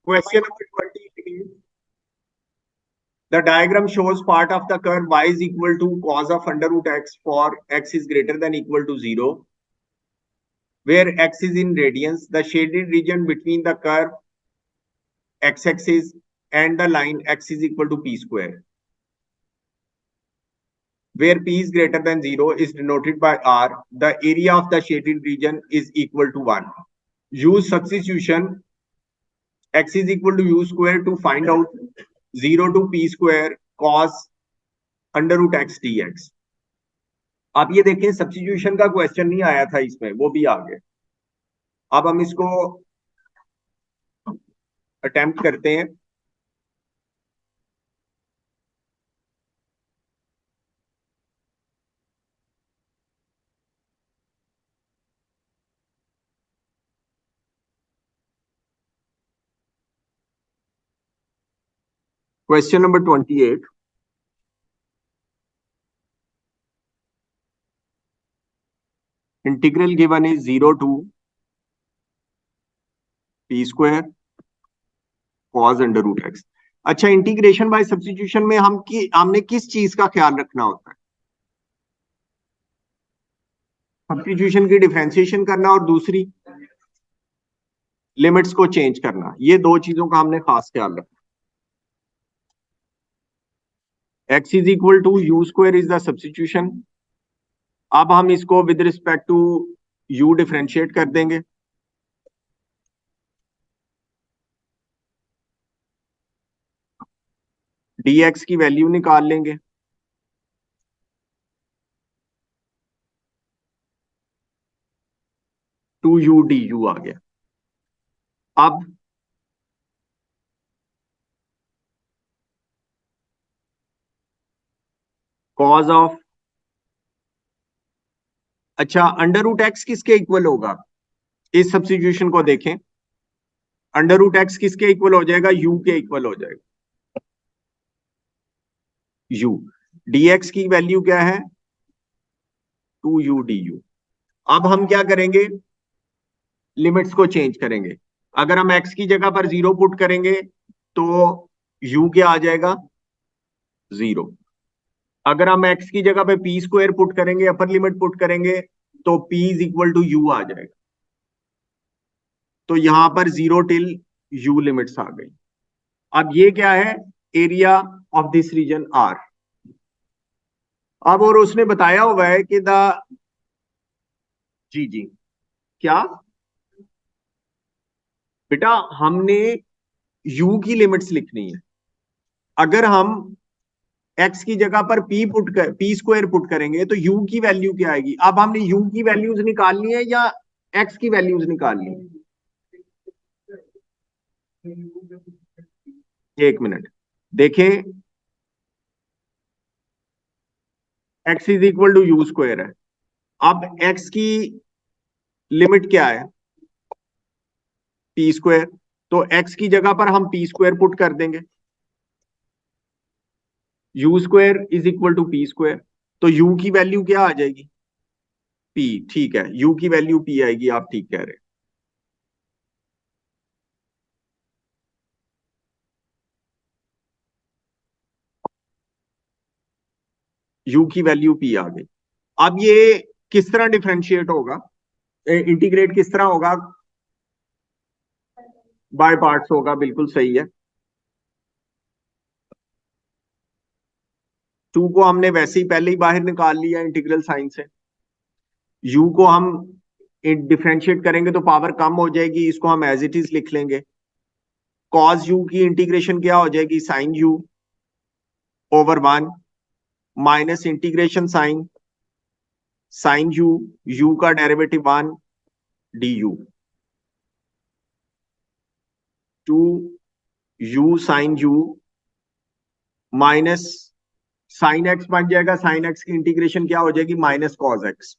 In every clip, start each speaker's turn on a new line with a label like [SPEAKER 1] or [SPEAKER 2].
[SPEAKER 1] Question number 20. The diagram shows part of the curve y is equal to cos of under root x for x is greater than equal to 0, where x is in radians. The shaded region between the curve x-axis and the line x is equal to p square, where p is greater than 0 is denoted by r. The area of the shaded region is equal to 1. Use substitution x is equal to u square to find out 0 to p square cos under root x d x. आप ये देखें substitution का question नहीं आया था इसमें, वो भी आ गया. अब हम इसको अटेम्प्ट करते हैं. Question number 28. Integral given is 0 to p square cos under root x. अच्छा, इंटीग्रेशन बाय सब्स्टिट्यूशन में हमने किस चीज का ख्याल रखना होता है? सब्स्टिट्यूशन की डिफरेंशिएशन करना और दूसरी लिमिट्स को चेंज करना. ये दो चीजों का हमने खास ख्याल रखना. x is equal to u square is the substitution. अब हम इसको with respect to u differentiate कर देंगे. dx की वैल्यू निकाल लेंगे. टू यू डी यू आ गया. अब कॉज ऑफ, अच्छा अंडर रूट एक्स किसके इक्वल होगा? इस सब्स्टिट्यूशन को देखें. अंडर रूट एक्स किसके इक्वल हो जाएगा? u के इक्वल हो जाएगा. u dx की वैल्यू क्या है? 2u du. अब हम क्या करेंगे? लिमिट्स को चेंज करेंगे. अगर हम x की जगह पर 0 पुट करेंगे तो u क्या आ जाएगा? 0. अगर हम x की जगह पे p स्क्वायर पुट करेंगे, अपर लिमिट पुट करेंगे, तो p is equal to u आ जाएगा. तो यहां पर 0 टिल u लिमिट्स आ गई. अब ये क्या है? Area of this region R. अब और उसने बताया हुआ है कि जी जी क्या बेटा, हमने u की लिमिट्स लिखनी है. अगर हम x की जगह पर p स्क्वायर पुट करेंगे तो u की वैल्यू क्या आएगी? अब हमने u की वैल्यूज निकालनी है या x की वैल्यूज निकालनी है? एक मिनट देखें. x is equal to u square है. अब x की लिमिट क्या है? p square. तो x की जगह पर हम p स्क्वायर पुट कर देंगे. U square is equal to p square. तो u की वैल्यू क्या आ जाएगी? p. ठीक है, u की वैल्यू p आएगी. आप ठीक कह रहे हैं. u की वैल्यू p आ गई. अब ये किस तरह डिफरेंशिएट होगा, इंटीग्रेट किस तरह होगा? बाय पार्ट्स होगा. बिल्कुल सही है. 2 को हमने वैसे ही पहले ही बाहर निकाल लिया इंटीग्रल साइन से. u को हम डिफरेंशिएट करेंगे तो पावर कम हो जाएगी. इसको हम एज इट इज लिख लेंगे. कॉस u की इंटीग्रेशन क्या हो जाएगी? Sine u over 1 minus integration sine u का derivative 1 du. 2 u sine u minus sine x बन जाएगा. साइन x की इंटीग्रेशन क्या हो जाएगी? Minus cos x.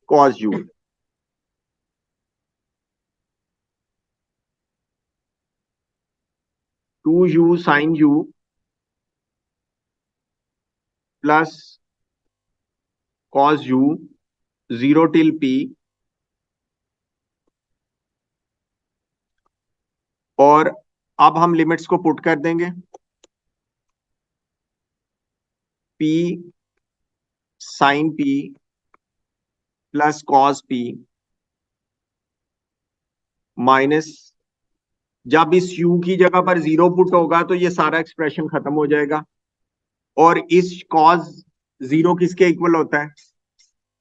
[SPEAKER 1] Cos u. 2u sine u plus cos u 0 till p और अब हम लिमिट्स को पुट कर देंगे। P sine p plus cos p minus, जब इस u की जगह पर 0 पुट होगा तो ये सारा एक्सप्रेशन खत्म हो जाएगा। और इस कॉस 0 किसके इक्वल होता है?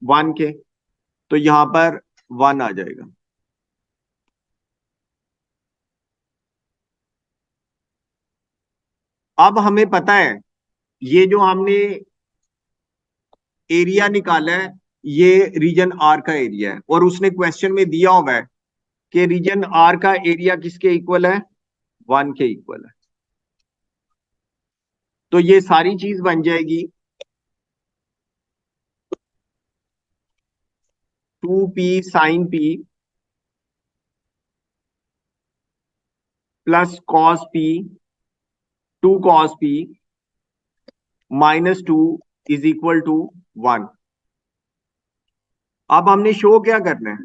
[SPEAKER 1] 1 के, तो यहां पर 1 आ जाएगा। अब हमें पता है ये जो हमने एरिया निकाला है ये रीजन आर का एरिया है, और उसने क्वेश्चन में दिया हुआ है कि रीजन आर का एरिया किसके इक्वल है? 1 के इक्वल है। तो ये सारी चीज बन जाएगी 2p sine p plus cos p, 2 cos p minus 2 is equal to 1। अब हमने शो क्या करना है?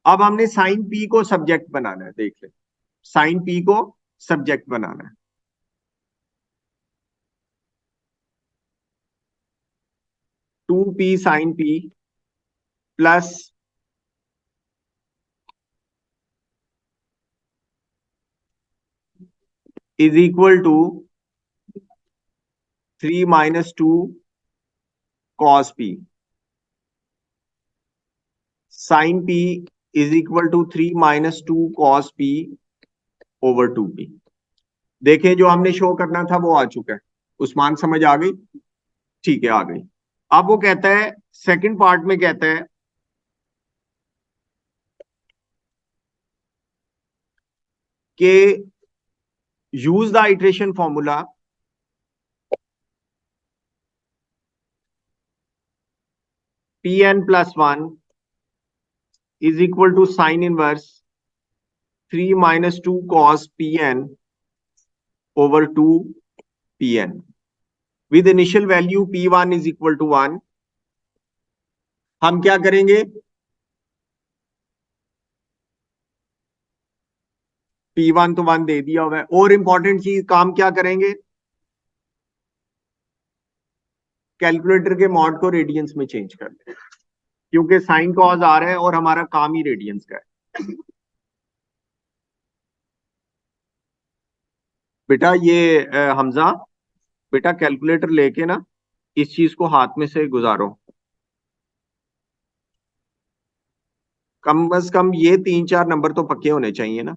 [SPEAKER 1] अब हमने साइन पी को सब्जेक्ट बनाना है। देख ले, साइन पी को सब्जेक्ट बनाना है। 2p sine p plus is equal to 3 minus 2 cos p, sine p is equal to 3 minus 2 cos p over 2p। देखें, जो हमने शो करना था वो आ चुका है। उस्मान, समझ आ गई? ठीक है, आ गई। अब वो कहता है, सेकंड पार्ट में कहता है कि use the iteration formula Pn plus 1 is equal to sine inverse 3 minus 2 cos Pn over 2Pn with initial value P1 is equal to 1। हम क्या करेंगे? P1 तो 1 दे दिया हुआ है। और इंपॉर्टेंट चीज, काम क्या करेंगे? कैलकुलेटर के मॉड को रेडियंस में चेंज कर दें, क्योंकि साइन कॉज आ रहा है और हमारा काम ही रेडियंस का है। बेटा ये हमजा, बेटा कैलकुलेटर लेके ना इस चीज को हाथ में से गुजारो। कम से कम ये 3-4 नंबर तो पक्के होने चाहिए ना।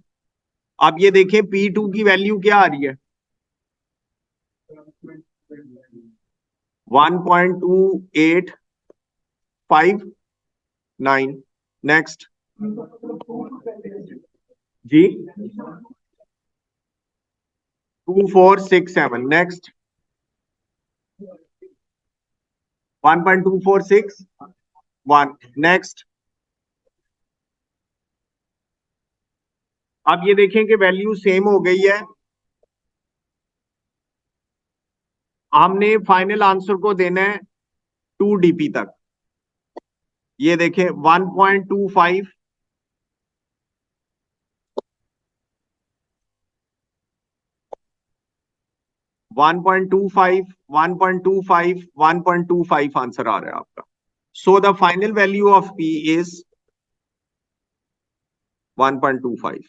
[SPEAKER 1] अब ये देखें, P2 की वैल्यू क्या आ रही है? 1.2859। नेक्स्ट जी, 2467। नेक्स्ट 1.2461। नेक्स्ट, अब ये देखें कि वैल्यू सेम हो गई है। हमने फाइनल आंसर को देना है 2 dp तक। ये देखें 1.25, 1.25, 1.25, 1.25 आंसर आ रहा है आपका। So the final value of P is 1.25।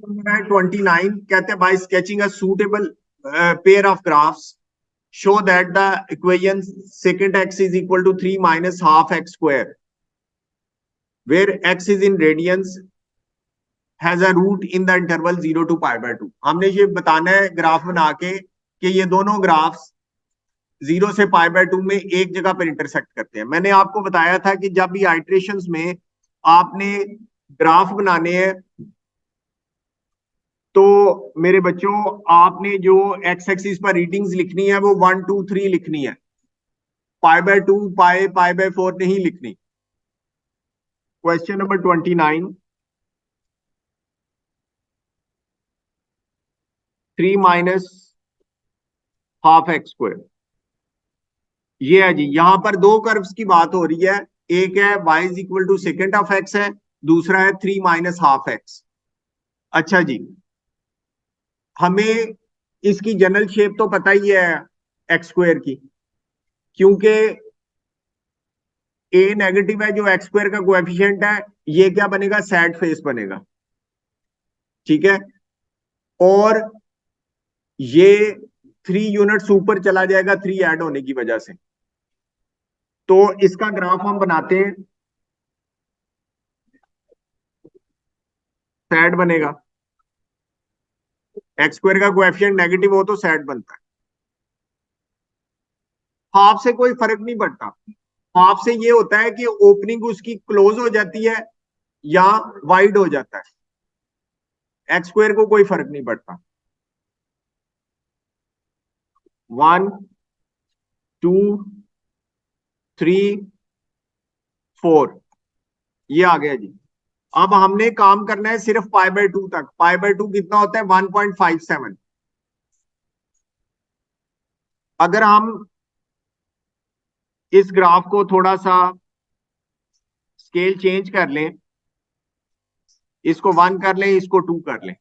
[SPEAKER 1] 29 कहते हैं, by sketching a suitable pair of graphs show that the equation secant x is equal to 3 minus half x square where x is in radians has a root in the interval 0 to pi by 2। हमने ये बताना है graph बना के कि ये दोनों graphs 0 से पाई बाय 2 में एक जगह पर इंटरसेक्ट करते हैं। मैंने आपको बताया था कि जब भी आइट्रेशंस में आपने ग्राफ बनाने हैं तो मेरे बच्चों, आपने जो एक्स एक्सिस पर रीडिंग्स लिखनी है वो 1 2 3 लिखनी है। पाई बाय 2, पाई बाय 4 नहीं लिखनी। Question number 29, 3 minus half x square. ये है जी, यहां पर दो कर्व्स की बात हो रही है। एक है y is equal to second of x है, दूसरा है 3 माइनस हाफ x। अच्छा जी, हमें इसकी जनरल शेप तो पता ही है एक्स स्क्वायर की, क्योंकि ए नेगेटिव है जो एक्स स्क्वायर का कोएफिशिएंट है, ये क्या बनेगा, सैड फेस बनेगा। ठीक है, और ये 3 यूनिट्स ऊपर चला जाएगा 3 ऐड होने की वजह से। तो इसका ग्राफ हम बनाते हैं, सैड बनेगा। एक्स स्क्वायर का कोएफिशिएंट नेगेटिव हो तो सैड बनता है। हाफ से कोई फर्क नहीं पड़ता। हाफ से ये होता है कि ओपनिंग उसकी क्लोज हो जाती है या वाइड हो जाता है, एक्स स्क्वायर को कोई फर्क नहीं पड़ता। 1 2 3 4, ये आ गया जी। अब हमने काम करना है सिर्फ π/2 तक। π/2 कितना होता है, 1.57। अगर हम इस ग्राफ को थोड़ा सा स्केल चेंज कर लें, इसको 1 कर लें, इसको 2 कर लें,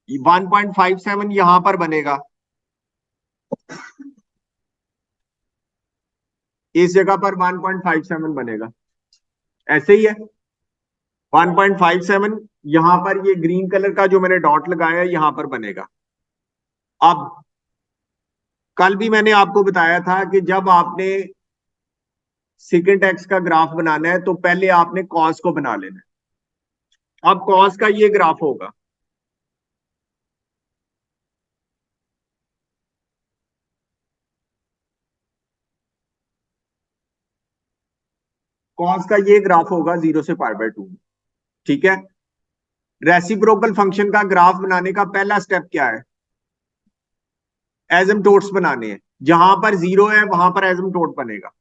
[SPEAKER 1] 1.57 यहां पर बनेगा, इस जगह पर 1.57 बनेगा, ऐसे ही है। 1.57 यहां पर, ये ग्रीन कलर का जो मैंने डॉट लगाया है यहां पर बनेगा। अब कल भी मैंने आपको बताया था कि जब आपने सेकेंड एक्स का ग्राफ बनाना है तो पहले आपने कॉस को बना लेना है। अब कॉस का ये ग्राफ होगा, कॉस का ये ग्राफ होगा 0 से π/2। ठीक है, रेसिप्रोकल फंक्शन का ग्राफ बनाने का पहला स्टेप क्या है, एसिम्प्टोट्स बनाने हैं। जहां पर 0 है वहां पर एसिम्प्टोट बनेगा।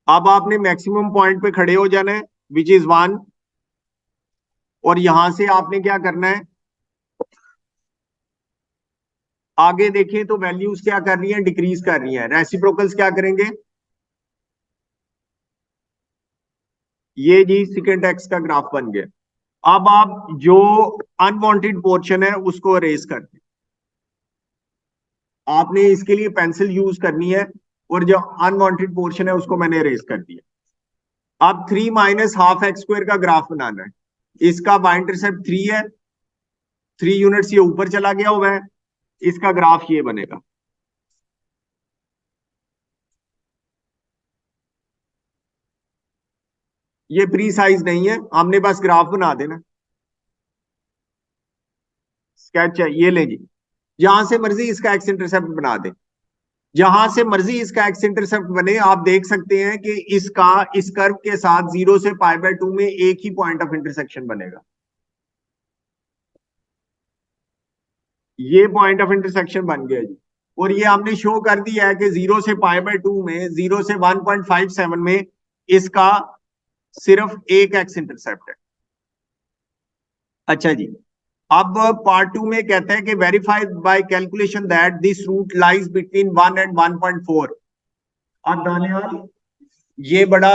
[SPEAKER 1] अब आपने मैक्सिमम पॉइंट पे खड़े हो जाना है, विच इज 1, और यहां से आपने क्या करना है, आगे देखें तो वैल्यूज क्या कर रही है, डिक्रीज कर रही है। रेसिप्रोकल्स क्या करेंगे, ये जी सेकेंड एक्स का ग्राफ बन गया। अब आप जो अनवांटेड पोर्शन है उसको अरेज कर दें। आपने इसके लिए पेंसिल यूज करनी है, और जो अनवांटेड पोर्शन है उसको मैंने अरेज कर दिया। अब 3 माइनस हाफ एक्स स्क्वायर का ग्राफ बनाना है। इसका वाई इंटरसेप्ट 3 है, 3 यूनिट्स ये ऊपर चला गया हुआ है, इसका ग्राफ ये बनेगा। ये प्री साइज नहीं है, हमने बस ग्राफ बना देना। स्केच है, ये ले जी, जहां से मर्जी इसका एक्स इंटरसेप्ट बना दे। जहां से मर्जी इसका एक्स इंटरसेप्ट बने, आप देख सकते हैं कि इसका इस कर्व के साथ 0 से π/2 में एक ही पॉइंट ऑफ इंटरसेक्शन बनेगा। ये पॉइंट ऑफ इंटरसेक्शन बन गया जी। और ये हमने शो कर दिया है कि 0 से π/2 में, 0 से 1.57 में इसका सिर्फ एक एक्स इंटरसेप्ट है। अच्छा जी, अब पार्ट 2 में कहता है कि verify by calculation that this root lies between 1 and 1.4। अब दानियाल, ये बड़ा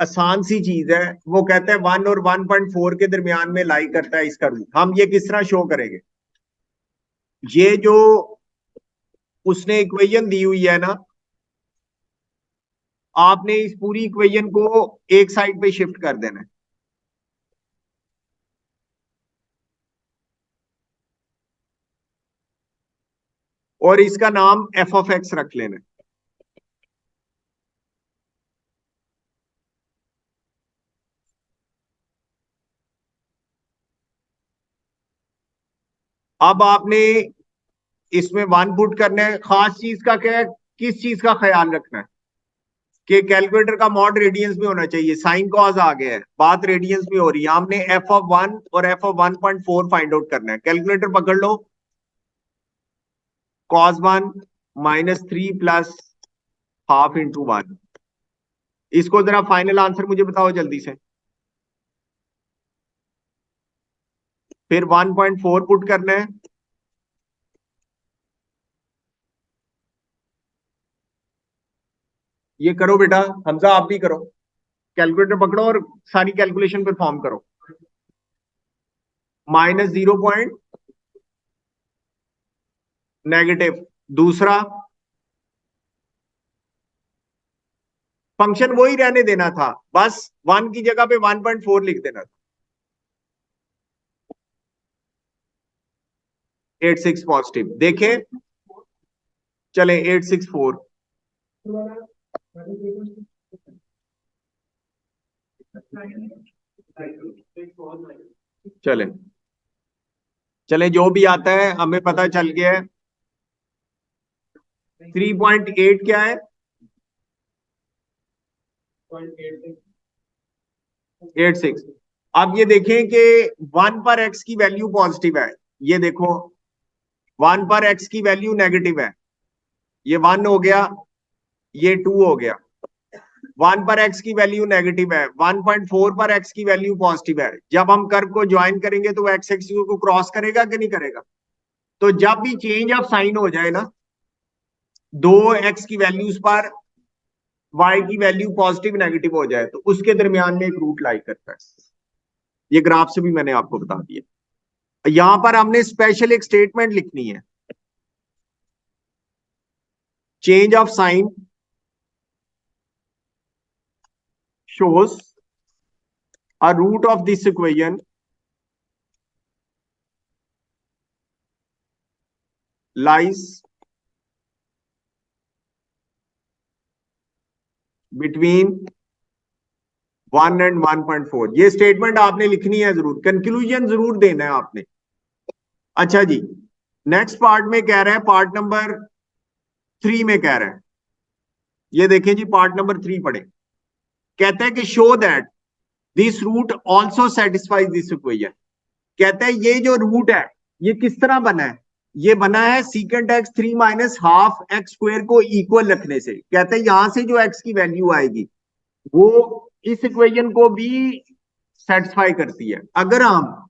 [SPEAKER 1] आसान सी चीज है। वो कहता है 1 और 1.4 के दरमियान में लाई करता है इसका रूट। हम ये किस तरह शो करेंगे, ये जो उसने इक्वेशन दी हुई है ना, आपने इस पूरी इक्वेशन को एक साइड पे शिफ्ट कर देना है, और इसका नाम एफ ऑफ एक्स रख लेना है। अब आपने इसमें 1 पुट करना है। खास चीज का क्या है, किस चीज का ख्याल रखना है कि कैलकुलेटर का मॉड रेडियंस में होना चाहिए। साइन कॉज आ गया है, बात रेडियंस में हो रही है। हमने एफ ऑफ 1 और एफ ऑफ 1.4 फाइंड आउट करना है। कैलकुलेटर पकड़ लो, cos 1 -3 प्लस हाफ इंटू 1। इसको जरा फाइनल आंसर मुझे बताओ जल्दी से। फिर 1.4 पुट करना है, ये करो बेटा, हमजा आप भी करो, कैलकुलेटर पकड़ो और सारी कैलकुलेशन परफॉर्म करो। -0 नेगेटिव, दूसरा फंक्शन वही रहने देना था, बस 1 की जगह पे 1.4 लिख देना था। 86 पॉजिटिव, देखें, चले 864, चले चले जो भी आता है हमें पता चल गया है। 3.8 क्या है, 86। अब ये देखें कि 1 पर एक्स की वैल्यू पॉजिटिव है, ये देखो 1 पर एक्स की वैल्यू नेगेटिव है, ये 1 हो गया, ये 2 हो गया। 1 पर एक्स की वैल्यू नेगेटिव है, 1.4 पर एक्स की वैल्यू पॉजिटिव है। जब हम कर्व को ज्वाइन करेंगे तो एक्स एक्सिस को क्रॉस करेगा कि नहीं करेगा? तो जब भी चेंज ऑफ साइन हो जाए ना, दो एक्स की वैल्यूज पर वाई की वैल्यू पॉजिटिव नेगेटिव हो जाए, तो उसके दरमियान में एक रूट लाई करता है। ये ग्राफ से भी मैंने आपको बता दिया। यहां पर हमने स्पेशल एक स्टेटमेंट लिखनी है, change of sine shows a root of this equation lies between 1 and 1.4। ये स्टेटमेंट आपने लिखनी है, जरूर कंक्लूजन जरूर देना है आपने। अच्छा जी, नेक्स्ट पार्ट में कह रहा है, पार्ट नंबर 3 में कह रहा है, ये देखें जी, पार्ट नंबर 3 पढ़े। कहता है कि show that this root also satisfies this equation. कहता है ये जो रूट है ये किस तरह बना है, ये बना है secant x 3 minus half x square को इक्वल रखने से। कहते हैं यहां से जो एक्स की वैल्यू आएगी वो इस इक्वेशन को भी सेटिस्फाई करती है। अगर हम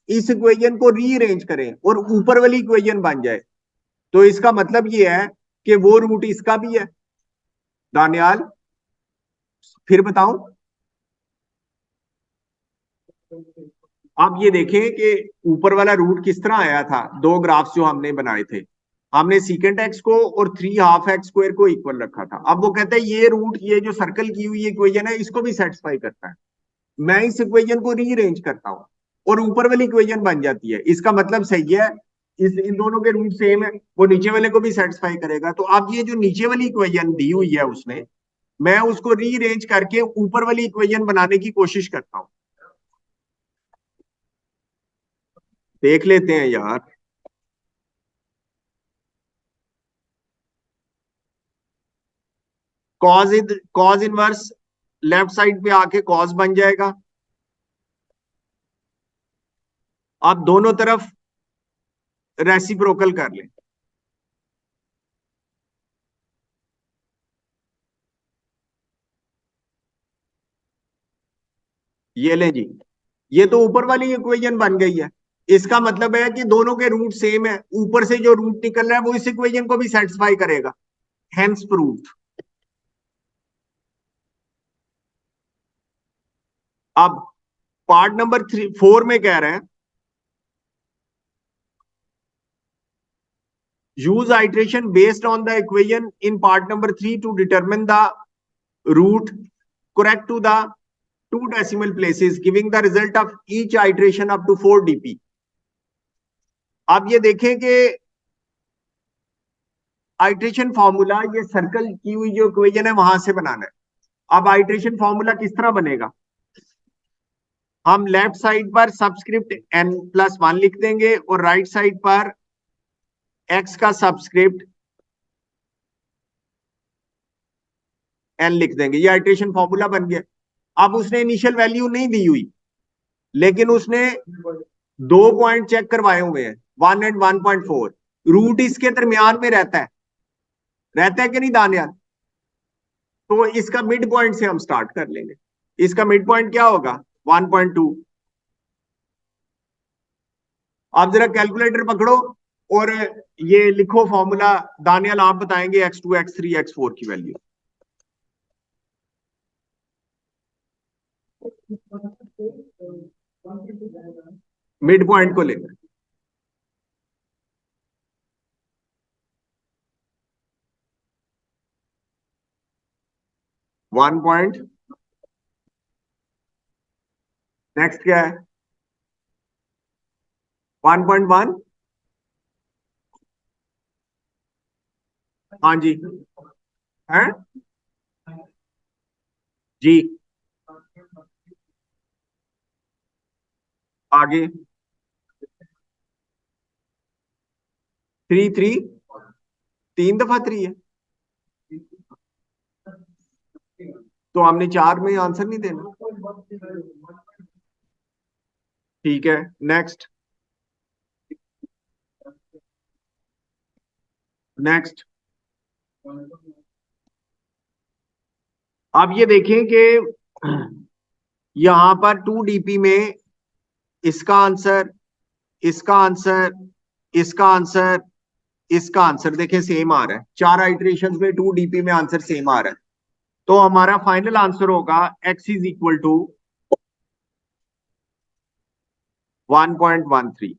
[SPEAKER 1] इस इक्वेशन को रीअरेंज करें और ऊपर वाली इक्वेशन बन जाए, तो इसका मतलब ये है कि वो रूट इसका भी है। दानियाल फिर बताऊं, आप ये देखें कि ऊपर वाला रूट किस तरह आया था, दो ग्राफ्स जो हमने बनाए थे, हमने सीकेंट एक्स को और 3 हाफ एक्स स्क्वायर को इक्वल रखा था। अब वो कहते हैं ये रूट, ये जो सर्कल की हुई इक्वेशन है, इसको भी सेटिस्फाई करता है। मैं इस इक्वेशन को रीअरेंज करता हूं और ऊपर वाली इक्वेशन बन जाती है। इसका मतलब सही है, इस इन दोनों के रूट सेम है, वो नीचे वाले को भी सेटिस्फाई करेगा। तो अब ये जो नीचे वाली इक्वेशन दी हुई है उसने, मैं उसको रीअरेंज करके ऊपर वाली इक्वेशन बनाने की कोशिश करता हूं। देख लेते हैं यार, कॉज इनवर्स लेफ्ट साइड पे आके कॉज बन जाएगा। आप दोनों तरफ रेसिप्रोकल कर लें, ये ले जी, ये तो ऊपर वाली इक्वेशन बन गई है। इसका मतलब है कि दोनों के रूट सेम है, ऊपर से जो रूट निकल रहा है वो इस इक्वेशन को भी सेटिस्फाई करेगा, हेंस प्रूव्ड। अब पार्ट नंबर 4 में कह रहे हैं, use iteration based on the equation in part number 3 to determine the root correct to the 2 decimal places giving the result of each iteration up to 4 dp। आप ये देखें कि iteration formula, ये circle की हुई जो इक्वेशन है वहां से बनाना है। अब आइट्रेशन फॉर्मूला किस तरह बनेगा, हम लेफ्ट साइड पर सबस्क्रिप्ट n+1 लिख देंगे और राइट साइड पर x का सबस्क्रिप्ट n लिख देंगे। ये आइट्रेशन फॉर्मूला बन गया। अब उसने इनिशियल वैल्यू नहीं दी हुई, लेकिन उसने 2 पॉइंट चेक करवाए हुए हैं, 1 एंड 1.4। रूट इसके दरमियान में रहता है कि नहीं दानियाल? तो इसका मिड पॉइंट से हम स्टार्ट कर लेंगे। इसका मिड पॉइंट क्या होगा, 1.2। आप जरा कैलकुलेटर पकड़ो और ये लिखो फॉर्मूला। दानियल आप बताएंगे x2 x3 x4 की वैल्यू। मिड पॉइंट को लेकर 1 पॉइंट, नेक्स्ट क्या है 1.1। हाँ जी है जी। आगे 3 3, 3 दफा 3 है, तो हमने 4 में आंसर नहीं देना। ठीक है नेक्स्ट, नेक्स्ट। अब ये देखें कि यहां पर 2 DP में इसका आंसर, इसका आंसर, इसका आंसर, इसका आंसर देखें सेम आ रहा है। 4 आइट्रेशन में 2 DP में आंसर सेम आ रहा है। तो हमारा फाइनल आंसर होगा x इज इक्वल टू 1.13।